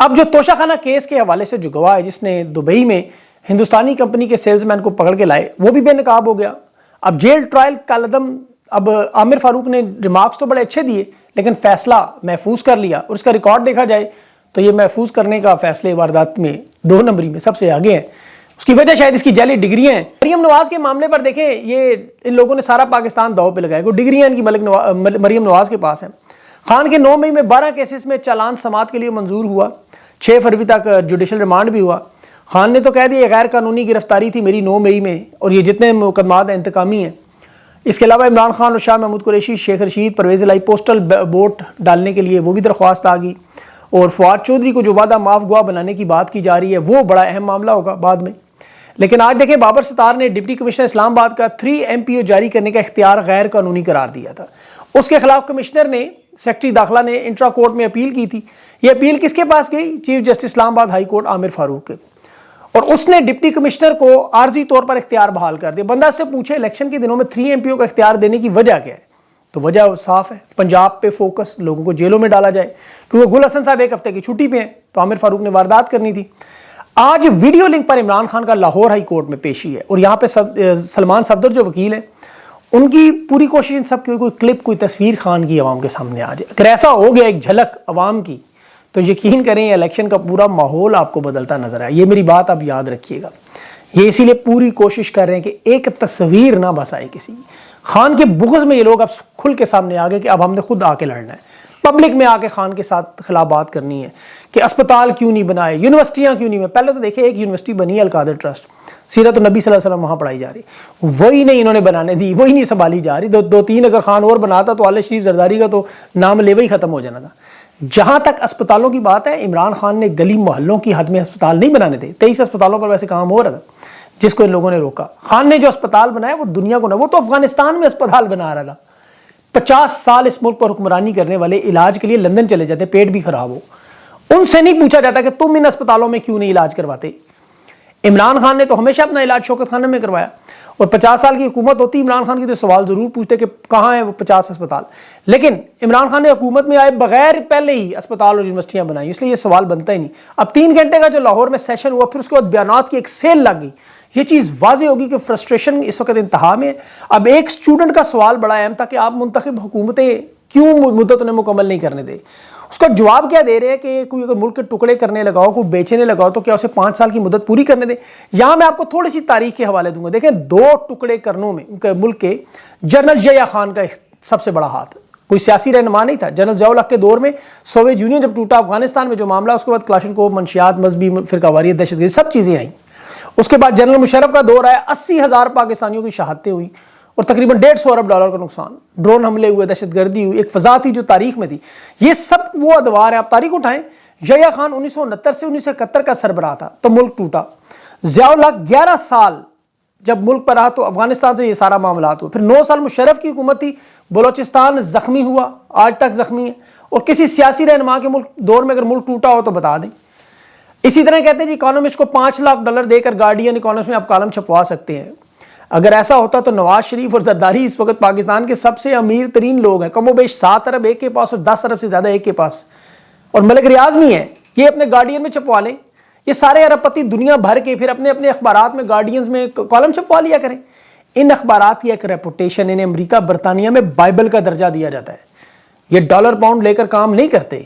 اب جو توشہ خانہ کیس کے حوالے سے جو گواہ ہے جس نے دبئی میں ہندوستانی کمپنی کے سیلز مین کو پکڑ کے لائے وہ بھی بے نقاب ہو گیا. اب جیل ٹرائل کالعدم اب عامر فاروق نے ریمارکس تو بڑے اچھے دیے لیکن فیصلہ محفوظ کر لیا, اور اس کا ریکارڈ دیکھا جائے تو یہ محفوظ کرنے کا فیصلے واردات میں 2 نمبری میں سب سے آگے ہیں. اس کی وجہ شاید اس کی جعلی ڈگریاں ہیں. مریم نواز کے معاملے پر دیکھیں, یہ ان لوگوں نے سارا پاکستان داؤ پہ لگایا, کوئی ڈگریاں ان کی مریم نواز کے پاس ہیں. خان کے 9 مئی میں 12 کیسز میں چالان سماعت کے لیے منظور ہوا, 6 فروری تک جوڈیشل ریمانڈ بھی ہوا. خان نے تو کہہ دیا غیر قانونی گرفتاری تھی میری 9 مئی میں, اور یہ جتنے مقدمات ہیں انتقامی ہیں. اس کے علاوہ عمران خان اور شاہ محمود قریشی, شیخ رشید, پرویز الہی پوسٹل ووٹ ڈالنے کے لیے وہ بھی درخواست آ گئی, اور فواد چودھری کو جو وعدہ معاف گواہ بنانے کی بات کی جا رہی ہے وہ بڑا اہم معاملہ ہوگا بعد میں. لیکن آج دیکھیں بابر ستار نے ڈپٹی کمشنر اسلام آباد کا 3 MPO جاری کرنے کا اختیار غیر قانونی قرار دیا تھا. اس کے خلاف کمشنر نے سیکرٹری داخلہ نے انٹرا کورٹ میں اپیل کی تھی. یہ اپیل کس کے پاس گئی؟ چیف جسٹس اسلام آباد ہائی کورٹ عامر فاروق کے, اور اس نے ڈپٹی کمشنر کو عارضی طور پر اختیار بحال کر دیا. بندہ سے پوچھے الیکشن کے دنوں میں 3 MPO کا اختیار دینے کی وجہ کیا ہے, تو وجہ صاف ہے, پنجاب پہ فوکس, لوگوں کو جیلوں میں ڈالا جائے, کیونکہ گل حسن صاحب 1 ہفتے کی چھٹی پہ ہیں تو عامر فاروق نے واردات کرنی تھی. آج ویڈیو لنک پر عمران خان کا لاہور ہائی کورٹ میں پیشی ہے, اور یہاں پہ سلمان صفدر جو وکیل ہیں ان کی پوری کوشش ان سب کی کوئی کلپ کوئی تصویر خان کی عوام کے سامنے آ جائے. اگر ایسا ہو گیا ایک جھلک عوام کی تو یقین کریں یہ الیکشن کا پورا ماحول آپ کو بدلتا نظر آئے. یہ میری بات آپ یاد رکھیے گا. یہ اسی لیے پوری کوشش کر رہے ہیں کہ ایک تصویر نہ بس آئے کسی خان کے بغض میں. یہ لوگ اب کھل کے سامنے آ گئے کہ اب ہم نے خود آ کے لڑنا ہے, پبلک میں آ کے خان کے ساتھ خلاف بات کرنی ہے کہ اسپتال کیوں نہیں بنائے, یونیورسٹیاں کیوں نہیں. پہلے تو دیکھیں ایک یونیورسٹی بنی ہے القادر ٹرسٹ, سیرت النبی صلی اللہ علیہ وسلم وہاں پڑھائی جا رہی, وہی نہیں انہوں نے بنانے دی, وہی نہیں سنبھالی جا رہی. 2-3 اگر خان اور بناتا تو عالیہ شریف زرداری کا تو نام لیوا ہی ختم ہو جانا تھا. جہاں تک اسپتالوں کی بات ہے, عمران خان نے گلی محلوں کی حد میں اسپتال نہیں بنانے تھے. 23 اسپتالوں پر ویسے کام ہو رہا تھا جس کو ان لوگوں نے روکا. خان نے جو اسپتال بنایا وہ دنیا کو نہ, وہ تو افغانستان میں اسپتال بنا رہا تھا. 50 سال اس ملک پر حکمرانی کرنے والے علاج کے لیے لندن چلے جاتے, پیٹ بھی خراب ہو, ان سے نہیں پوچھا جاتا کہ تم ان اسپتالوں میں کیوں نہیں علاج کرواتے. عمران خان نے تو ہمیشہ اپنا علاج شوکت خانہ میں کروایا, اور 50 سال کی حکومت ہوتی عمران خان کی تو سوال ضرور پوچھتے کہ کہاں ہیں وہ 50 اسپتال. لیکن عمران خان نے حکومت میں آئے بغیر پہلے ہی اسپتال اور یونیورسٹیاں بنائی, اس لیے یہ سوال بنتا ہی نہیں. اب 3 گھنٹے کا جو لاہور میں سیشن ہوا, پھر اس کے بعد بیانات کی ایک سیل لگ گئی. یہ چیز واضح ہوگی کہ فرسٹریشن اس وقت انتہا میں ہے. اب ایک سٹوڈنٹ کا سوال بڑا اہم تھا کہ آپ منتخب حکومتیں کیوں مدت انہیں مکمل نہیں کرنے دے. اس کا جواب کیا دے رہے ہیں کہ کوئی اگر ملک کے ٹکڑے کرنے لگاؤ, کوئی بیچنے لگاؤ تو کیا اسے 5 سال کی مدت پوری کرنے دے. یہاں میں آپ کو تھوڑی سی تاریخ کے حوالے دوں گا. دیکھیں 2 ٹکڑے کرنوں میں ملک کے جنرل ضیاء خان کا سب سے بڑا ہاتھ, کوئی سیاسی رہنما نہیں تھا. جنرل ضیاء الحق کے دور میں سوویت یونین جب ٹوٹا, افغانستان میں جو معاملہ, اس کے بعد کلاشنکوف, منشیات, مذہبی فرقہ واریت, دہشت گردی, سب چیزیں آئیں. اس کے بعد جنرل مشرف کا دور آیا, 80,000 پاکستانیوں کی شہادتیں ہوئی اور تقریباً $150 ارب کا نقصان, ڈرون حملے ہوئے, دہشت گردی ہوئی, ایک فضا تھی جو تاریخ میں تھی. یہ سب وہ ادوار ہیں, آپ تاریخ اٹھائیں. ضیاء خان 1969 سے 1971 کا سربراہ تھا تو ملک ٹوٹا. ضیاء الحق 11 سال جب ملک پر رہا تو افغانستان سے یہ سارا معاملات ہوئے. پھر 9 سال مشرف کی حکومت تھی, بلوچستان زخمی ہوا, آج تک زخمی ہے. اور کسی سیاسی رہنما کے ملک دور میں اگر ملک ٹوٹا ہو تو بتا دیں. اسی طرح کہتے ہیں جی اکانومسٹ کو $5 لاکھ دے کر گارڈین اکانومسٹ میں آپ کالم چھپوا سکتے ہیں. اگر ایسا ہوتا تو نواز شریف اور زرداری اس وقت پاکستان کے سب سے امیر ترین لوگ ہیں, کم و بیش 7 ارب ایک کے پاس اور 10 ارب سے زیادہ ایک کے پاس, اور ملک ریاض بھی ہیں. یہ اپنے گارڈین میں چھپوا لیں. یہ سارے ارب پتی دنیا بھر کے پھر اپنے اپنے اخبارات میں گارڈینز میں کالم چھپوا لیا کریں. ان اخبارات کی ایک ریپوٹیشن, انہیں امریکہ برطانیہ میں بائبل کا درجہ دیا جاتا ہے. یہ ڈالر پاؤنڈ لے کر کام نہیں کرتے,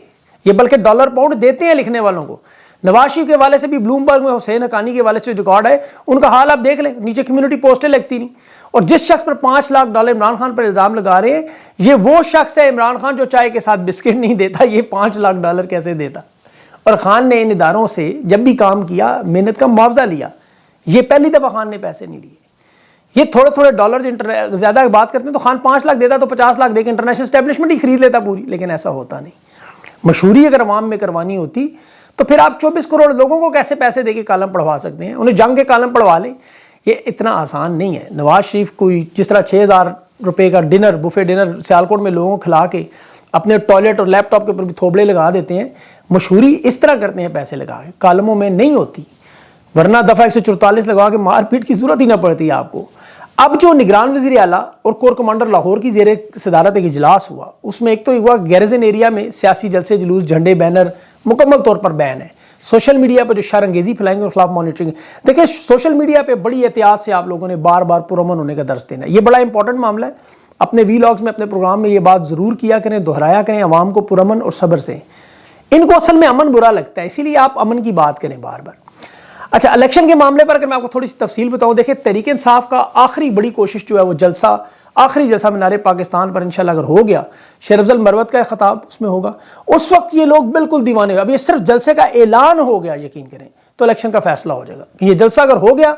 یہ بلکہ ڈالر پاؤنڈ دیتے ہیں لکھنے والوں کو. نواز شریف کے حوالے سے بھی بلومبرگ میں حسین حقانی کے حوالے سے ریکارڈ ہے, ان کا حال آپ دیکھ لیں, نیچے کمیونٹی پوسٹیں لگتی نہیں. اور جس شخص پر $5 لاکھ عمران خان پر الزام لگا رہے ہیں, یہ وہ شخص ہے عمران خان جو چائے کے ساتھ بسکٹ نہیں دیتا, یہ $5 لاکھ کیسے دیتا. اور خان نے ان اداروں سے جب بھی کام کیا محنت کا معاوضہ لیا. یہ پہلی دفعہ خان نے پیسے نہیں لیے. یہ تھوڑے ڈالر زیادہ بات کرتے ہیں تو خان 5 لاکھ دیتا تو 50 لاکھ دے کے انٹرنیشنل اسٹیبلشمنٹ ہی خرید لیتا پوری, لیکن ایسا ہوتا نہیں. مشہوری اگر عوام میں کروانی ہوتی تو پھر آپ 24 کروڑ لوگوں کو کیسے پیسے دے کے کالم پڑھوا سکتے ہیں, انہیں جنگ کے کالم پڑھوا لیں. یہ اتنا آسان نہیں ہے. نواز شریف کوئی جس طرح $6,000 کا ڈنر, بفے ڈنر سیالکوٹ میں لوگوں کو کھلا کے اپنے ٹوائلٹ اور لیپ ٹاپ کے اوپر بھی تھوبڑے لگا دیتے ہیں, مشہوری اس طرح کرتے ہیں پیسے لگا کے, کالموں میں نہیں ہوتی. ورنہ دفعہ 144 لگا کے مار پیٹ کی ضرورت ہی نہ پڑتی آپ کو. اب جو نگران وزیر اعلیٰ اور کور کمانڈر لاہور کی زیر صدارت ایک اجلاس ہوا، اس میں ایک تو ہوا گیرزن ایریا میں سیاسی جلسے جلوس جھنڈے بینر مکمل طور پر بین ہے. سوشل میڈیا پہ جو شر انگیزی پھیلائیں گے اور خلاف مانیٹرنگ. دیکھیں سوشل میڈیا پہ بڑی احتیاط سے آپ لوگوں نے بار بار پرامن ہونے کا درس دینا ہے. یہ بڑا امپورٹنٹ معاملہ ہے. اپنے ویلاگز میں اپنے پروگرام میں یہ بات ضرور کیا کریں، دہرایا کریں عوام کو پرامن اور صبر سے. ان کو اصل میں امن برا لگتا ہے، اسی لیے آپ امن کی بات کریں بار بار. اچھا، الیکشن کے معاملے پر اگر میں آپ کو تھوڑی سی تفصیل بتاؤں، دیکھیں تحریک انصاف کا آخری بڑی کوشش جو ہے وہ جلسہ، آخری جلسہ مینار پاکستان پر انشاءاللہ اگر ہو گیا، شیر افضل مروت کا خطاب اس میں ہوگا، اس وقت یہ لوگ بالکل دیوانے ہوگا. اب یہ صرف جلسے کا اعلان ہو گیا، یقین کریں تو الیکشن کا فیصلہ ہو جائے گا. یہ جلسہ اگر ہو گیا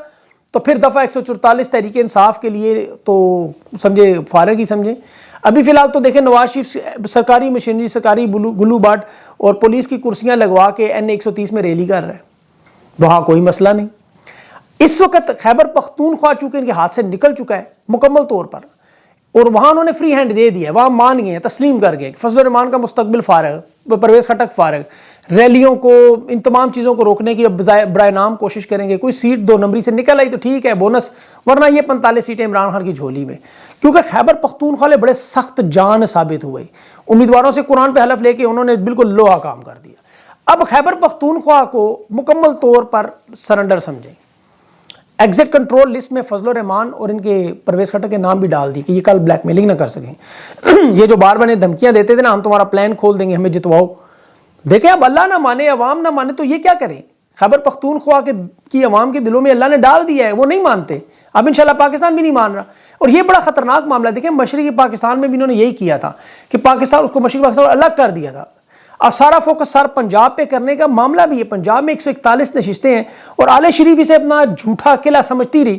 تو پھر دفعہ 144 تحریک انصاف کے لیے تو سمجھے فارغ ہی سمجھیں. ابھی فی الحال تو دیکھیں نواز شریف سرکاری مشینری، سرکاری گلو باٹ اور پولیس کی کرسیاں لگوا کے این 130 میں ریلی کر رہے ہیں، وہاں کوئی مسئلہ نہیں. اس وقت خیبر پختونخوا چونکہ ان کے ہاتھ سے نکل چکا ہے مکمل طور پر، اور وہاں انہوں نے فری ہینڈ دے دیا ہے، وہاں مان گئے ہیں، تسلیم کر گئے کہ فضل الرحمان کا مستقبل فارغ، پرویز خٹک فارغ. ریلیوں کو، ان تمام چیزوں کو روکنے کی برائے نام کوشش کریں گے. کوئی سیٹ 2 نمبری سے نکل آئی تو ٹھیک ہے، بونس، ورنہ یہ 45 سیٹیں عمران خان کی جھولی میں. کیونکہ خیبر پختونخوا والے بڑے سخت جان ثابت ہوئے، امیدواروں سے قرآن پہ حلف لے کے انہوں نے بالکل لوہا کام کر دیا. اب خیبر پختونخوا کو مکمل طور پر سرنڈر سمجھیں. ایگزٹ کنٹرول لسٹ میں فضل الرحمان اور ان کے پرویز خٹک کے نام بھی ڈال دی کہ یہ کل بلیک میلنگ نہ کر سکیں. یہ جو بار بار دھمکیاں دیتے تھے نا، ہم تمہارا پلان کھول دیں گے، ہمیں جتواؤ. دیکھیں اب اللہ نہ مانے، عوام نہ مانے تو یہ کیا کریں؟ خیبر پختونخوا کی عوام کے دلوں میں اللہ نے ڈال دیا ہے، وہ نہیں مانتے. اب انشاءاللہ پاکستان بھی نہیں مان رہا، اور یہ بڑا خطرناک معاملہ. دیکھیں مشرقی پاکستان میں بھی انہوں نے یہی کیا تھا کہ پاکستان، اس کو مشرقی پاکستان الگ کر دیا تھا. اب سارا فوکس سر پنجاب پہ کرنے کا معاملہ بھی ہے. پنجاب میں 141 نشستیں ہیں اور آل شریف اسے اپنا جھوٹا قلعہ سمجھتی رہی.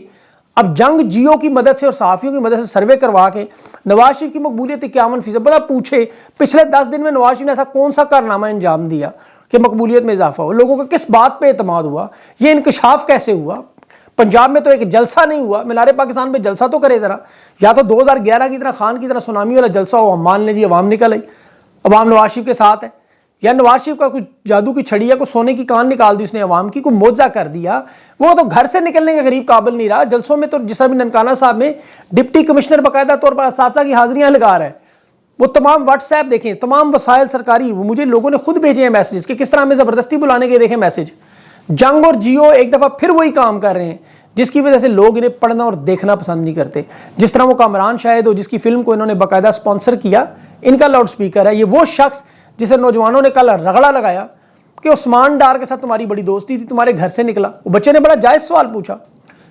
اب جنگ جیو کی مدد سے اور صحافیوں کی مدد سے سروے کروا کے نواز شریف کی مقبولیت 51%. بڑا پوچھے پچھلے 10 دن میں نواز شریف نے ایسا کون سا کارنامہ انجام دیا کہ مقبولیت میں اضافہ ہو؟ لوگوں کا کس بات پہ اعتماد ہوا؟ یہ انکشاف کیسے ہوا؟ پنجاب میں تو ایک جلسہ نہیں ہوا. مینار پاکستان پہ جلسہ تو کرے ذرا، یا تو 2011 کی طرح خان کی طرح سونامی والا جلسہ ہو، ہم مان لیں جی عوام نکل آئی، عوام نواز شریف کے ساتھ ہے. یا نواز شریف کا کوئی جادو کی چھڑی یا کوئی سونے کی کان نکال دی اس نے عوام کی، کوئی معجزہ کر دیا. وہ تو گھر سے نکلنے کے قریب قابل نہیں رہا. جلسوں میں تو جیسا بھی ننکانہ صاحب میں ڈپٹی کمشنر باقاعدہ طور پر اساتذہ کی حاضریاں لگا رہا ہے. وہ تمام واٹس ایپ دیکھیں، تمام وسائل سرکاری، وہ مجھے لوگوں نے خود بھیجے ہیں میسیجز کہ کس طرح ہمیں زبردستی بلانے کے. دیکھیں میسیج، جنگ اور جیو ایک دفعہ پھر وہی کام کر رہے ہیں جس کی وجہ سے لوگ انہیں پڑھنا اور دیکھنا پسند نہیں کرتے. جس طرح وہ کامران شاہد ہو جس کی فلم کو انہوں نے باقاعدہ سپانسر کیا، ان کا لاؤڈ سپیکر ہے. یہ وہ شخص جسے نوجوانوں نے کل رگڑا لگایا کہ عثمان ڈار کے ساتھ تمہاری بڑی دوستی تھی، تمہارے گھر سے نکلا. وہ بچے نے بڑا جائز سوال پوچھا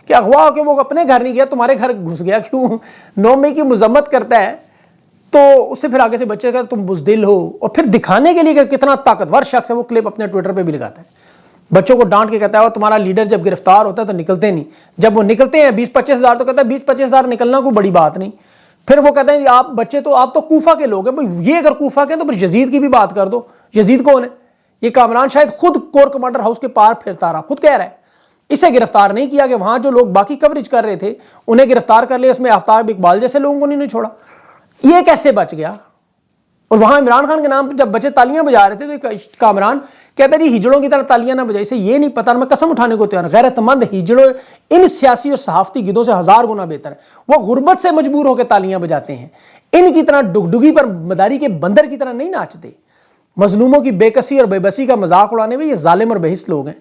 کہ اغوا ہو کے وہ اپنے گھر نہیں گیا، تمہارے گھر گھس گیا کیوں؟ 9 مئی کی مذمت کرتا ہے تو اس سے پھر آگے سے بچے کا تم بزدل ہو، اور پھر دکھانے کے لیے کہ کتنا طاقتور شخص ہے وہ کلپ اپنے ٹویٹر پہ بھی لگاتا ہے. بچوں کو ڈانٹ کے کہتا ہے وہ تمہارا لیڈر جب گرفتار ہوتا ہے تو نکلتے نہیں، جب وہ نکلتے ہیں 20-25 ہزار تو کہتا ہے 20-25 ہزار نکلنا کوئی بڑی بات نہیں. پھر وہ کہتے ہیں جی آپ بچے تو آپ تو کوفہ کے لوگ ہیں. بھائی یہ اگر کوفہ کے ہیں تو پھر یزید کی بھی بات کر دو. یزید کون ہے؟ یہ کامران شاید خود کور کمانڈر ہاؤس کے پار پھرتا رہا، خود کہہ رہا ہے. اسے گرفتار نہیں کیا کہ وہاں جو لوگ باقی کوریج کر رہے تھے انہیں گرفتار کر لیا، اس میں آفتاب اقبال جیسے لوگوں کو نہیں چھوڑا. یہ کیسے بچ گیا؟ اور وہاں عمران خان کے نام پہ جب بچے تالیاں بجا رہے تھے تو کامران کہتا ہے جی ہجڑوں کی طرح تالیاں نہ بجائے. اسے یہ نہیں پتا، میں قسم اٹھانے کو تیار. غیرت مند ہجڑوں ان سیاسی اور صحافتی گدوں سے 1000 گنا بہتر ہے. وہ غربت سے مجبور ہو کے تالیاں بجاتے ہیں، ان کی طرح ڈگڈگی پر مداری کے بندر کی طرح نہیں ناچتے. مظلوموں کی بے کسی اور بے بسی کا مذاق اڑانے میں یہ ظالم اور بہیس لوگ ہیں.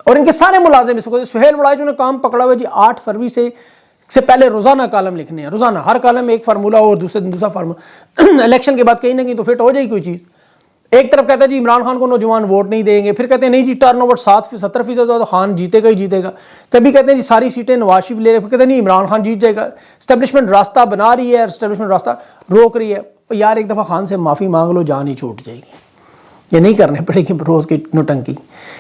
اور ان کے سارے ملازم اس کو سہیل بڑائی جو نے کام پکڑا ہوا جی 8 فروری سے پہلے روزانہ کالم لکھنے ہیں. روزانہ ہر کالم میں ایک فارمولہ اور دوسرے دن دوسرا فارمولہ. الیکشن کے بعد کہیں نہ کہیں تو فٹ ہو جائے کوئی چیز. ایک طرف کہتا ہے جی عمران خان کو نوجوان ووٹ نہیں دیں گے، پھر کہتے ہیں نہیں جی ٹرن اوور 70% تو خان جیتے گا ہی جیتے گا. کبھی کہتے ہیں جی ساری سیٹیں نواز شریف لے رہے، پھر کہتے ہیں نہیں عمران خان جیت جائے گا. اسٹیبلشمنٹ راستہ بنا رہی ہے، اسٹیبلشمنٹ راستہ روک رہی ہے. یار ایک دفعہ خان سے معافی مانگ لو، جان ہی چھوٹ جائے گی. یہ نہیں کرنے پڑے گی روز کی نوٹنکی.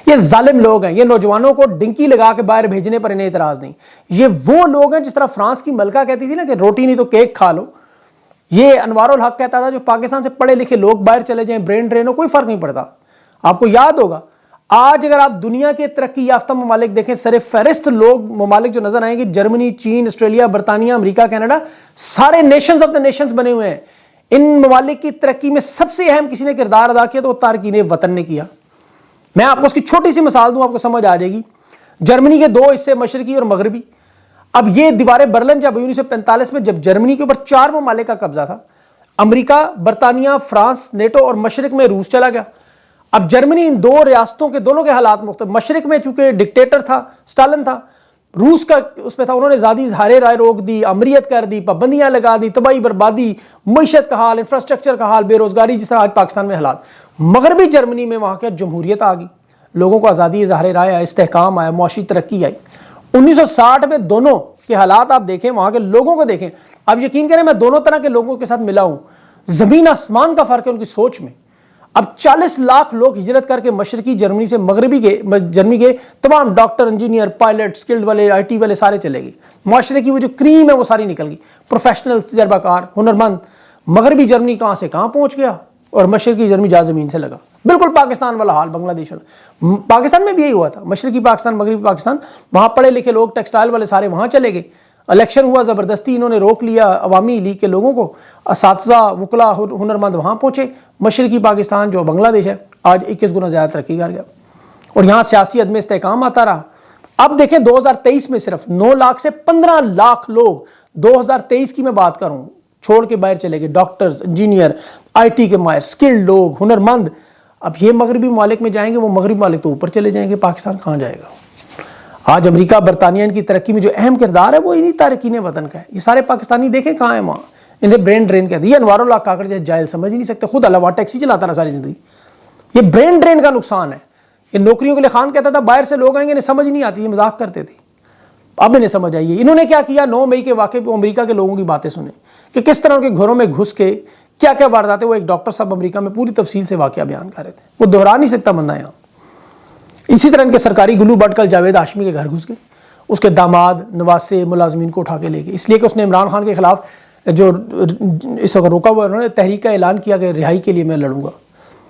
یہ ظالم لوگ ہیں. یہ نوجوانوں کو ڈنکی لگا کے باہر بھیجنے پر انہیں اعتراض نہیں. یہ وہ لوگ ہیں جس طرح فرانس کی ملکہ کہتی تھی نا کہ روٹی نہیں تو کیک کھا لو. یہ انوار الحق کہتا تھا جو پاکستان سے پڑھے لکھے لوگ باہر چلے جائیں، برین ڈرین ہو، کوئی فرق نہیں پڑتا. آپ کو یاد ہوگا آج اگر آپ دنیا کے ترقی یافتہ ممالک دیکھیں، سر فہرست لوگ ممالک جو نظر آئیں گے جرمنی، چین، آسٹریلیا، برطانیہ، امریکہ، کینیڈا، سارے نیشنز آف دا نیشنز بنے ہوئے ہیں. ان ممالک کی ترقی میں سب سے اہم کسی نے کردار ادا کیا تو وہ تارکین وطن نے کیا. میں آپ کو اس کی چھوٹی سی مثال دوں، آپ کو سمجھ آ جائے گی. جرمنی کے 2 حصے مشرقی اور مغربی. اب یہ دیوار برلن جب 1945 میں جب جرمنی کے اوپر 4 ممالک کا قبضہ تھا، امریکہ، برطانیہ، فرانس، نیٹو اور مشرق میں روس چلا گیا۔ اب جرمنی ان دو ریاستوں کے دونوں کے حالات مختلف، مشرق میں چونکہ ڈکٹیٹر تھا، اسٹالن تھا، روس کا اس میں تھا، انہوں نے ذاتی اظہار رائے روک دی، امریت کر دی، پابندیاں لگا دی، تباہی بربادی، معیشت کا حال، انفراسٹرکچر کا حال، بے روزگاری، جس طرح آج پاکستان میں حالات۔ مغربی جرمنی میں وہاں کیا جمہوریت آ گئی، لوگوں کو آزادی اظہار رائے آیا، استحکام آیا، معاشی ترقی آئی۔ 1960 میں دونوں کے حالات آپ دیکھیں، وہاں کے لوگوں کو دیکھیں، آپ یقین کریں میں دونوں طرح کے لوگوں کے ساتھ ملا ہوں، زمین آسمان کا فرق ہے ان کی سوچ میں۔ اب 40 لاکھ لوگ ہجرت کر کے مشرقی جرمنی سے مغربی جرمنی گئے، تمام ڈاکٹر، انجینئر، پائلٹ، سکلڈ والے، آئی ٹی والے سارے چلے گئے، معاشرے کی وہ جو کریم ہے وہ ساری نکل گئی، پروفیشنل، تجربہ کار، ہنرمند۔ مغربی جرمنی کہاں سے کہاں پہنچ گیا اور مشرقی جرمنی جا زمین سے لگا، بالکل پاکستان والا حال، بنگلہ دیش والا۔ پاکستان میں بھی یہی ہوا تھا، مشرقی پاکستان، مغربی پاکستان، وہاں پڑھے لکھے لوگ، ٹیکسٹائل والے سارے وہاں چلے گئے، الیکشن ہوا، زبردستی انہوں نے روک لیا عوامی لیگ کے لوگوں کو، اساتذہ، وکلا، ہنرمند وہاں پہنچے۔ مشرقی پاکستان جو بنگلہ دیش ہے آج 21 گنا زیادہ ترقی کر گیا، اور یہاں سیاسی عدم استحکام آتا رہا۔ اب دیکھیں 2023 میں صرف 9 لاکھ سے 15 لاکھ لوگ، 2023 کی میں بات کروں، چھوڑ کے باہر چلے گئے، ڈاکٹرز، انجینئر، آئی ٹی کے ماہر، سکلڈ لوگ، ہنرمند۔ اب یہ مغربی ممالک میں جائیں گے، وہ مغربی ممالک تو اوپر چلے جائیں گے، پاکستان کہاں جائے گا؟ آج امریکہ، برطانیہ ان کی ترقی میں جو اہم کردار ہے وہ انہی تارکین وطن کا ہے۔ یہ سارے پاکستانی دیکھیں کہاں ہیں، وہاں انہیں برین ڈرین کہتے ہیں۔ یہ انوار اللہ کاکڑ جیسے جاہل سمجھ ہی نہیں سکتے، خود علاوہ ٹیکسی چلاتا رہا ساری زندگی۔ یہ برین ڈرین کا نقصان ہے۔ یہ نوکریوں کے لیے خان کہتا تھا باہر سے لوگ آئیں گے، انہیں سمجھ نہیں آتی، یہ مذاق کرتے تھے، اب انہیں سمجھ آئی ہے۔ انہوں نے کیا کیا، 9 مئی کے واقعے پہ امریکہ کے لوگوں کی باتیں سنیں کہ کس طرح ان کے گھروں میں گھس کے کیا کیا وارداتیں، وہ ایک ڈاکٹر صاحب امریکہ میں پوری تفصیل سے واقعہ بیان کر رہے تھے، وہ دہرا نہیں سکتا بندہ یہاں۔ اسی طرح ان کے سرکاری گلو بٹ کل جاوید ہاشمی کے گھر گھس گئے، اس کے داماد، نواسے، ملازمین کو اٹھا کے لے گئے، اس لیے کہ اس نے عمران خان کے خلاف جو اس وقت روکا ہوا ہے، انہوں نے تحریک کا اعلان کیا کہ رہائی کے لیے میں لڑوں گا۔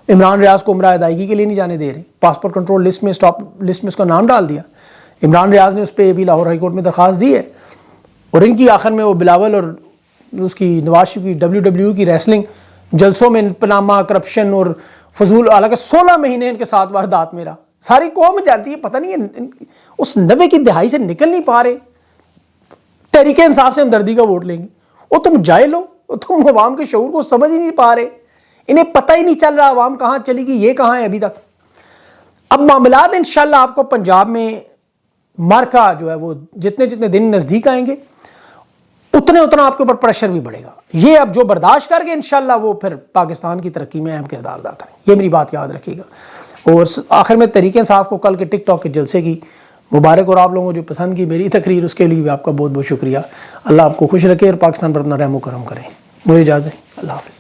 عمران ریاض کو عمرہ ادائیگی کے لیے نہیں جانے دے رہے، پاسپورٹ کنٹرول لسٹ میں، اسٹاپ لسٹ میں اس کا نام ڈال دیا۔ عمران ریاض نے اس پہ بھی لاہور ہائی کورٹ میں درخواست دی ہے، اور ان کی آخر میں وہ بلاول اور اس کی نواز شریف کی WWE کی ریسلنگ جلسوں میں پنامہ، کرپشن اور فضول، حالانکہ 16 مہینے ان کے ساتھ واردات میرا، ساری قوم جانتی ہے، پتہ نہیں ہے اس 90 کی دہائی سے نکل نہیں پا رہے۔ تحریک انصاف سے ہمدردی کا ووٹ لیں گے، وہ تم جاہل ہو، تم عوام کے شعور کو سمجھ ہی نہیں پا رہے، انہیں پتہ ہی نہیں چل رہا عوام کہاں چلی گئی، یہ کہاں ہے ابھی تک۔ اب معاملات انشاءاللہ آپ کو پنجاب میں مارکا جو ہے وہ جتنے جتنے دن نزدیک آئیں گے اتنے اتنا آپ کے اوپر پریشر بھی بڑھے گا۔ یہ اب جو برداشت کر کے انشاءاللہ وہ پھر پاکستان کی ترقی میں اہم کردار ادا کریں، یہ میری بات یاد رکھیے گا۔ اور آخر میں تحریک انصاف کو کل کے ٹک ٹاک کے جلسے کی مبارک، اور آپ لوگوں کو جو پسند کی میری تقریر اس کے لیے بھی آپ کا بہت بہت شکریہ۔ اللہ آپ کو خوش رکھے اور پاکستان پر اپنا رحم و کرم کرے۔ مجھے اجازت ہے، اللہ حافظ۔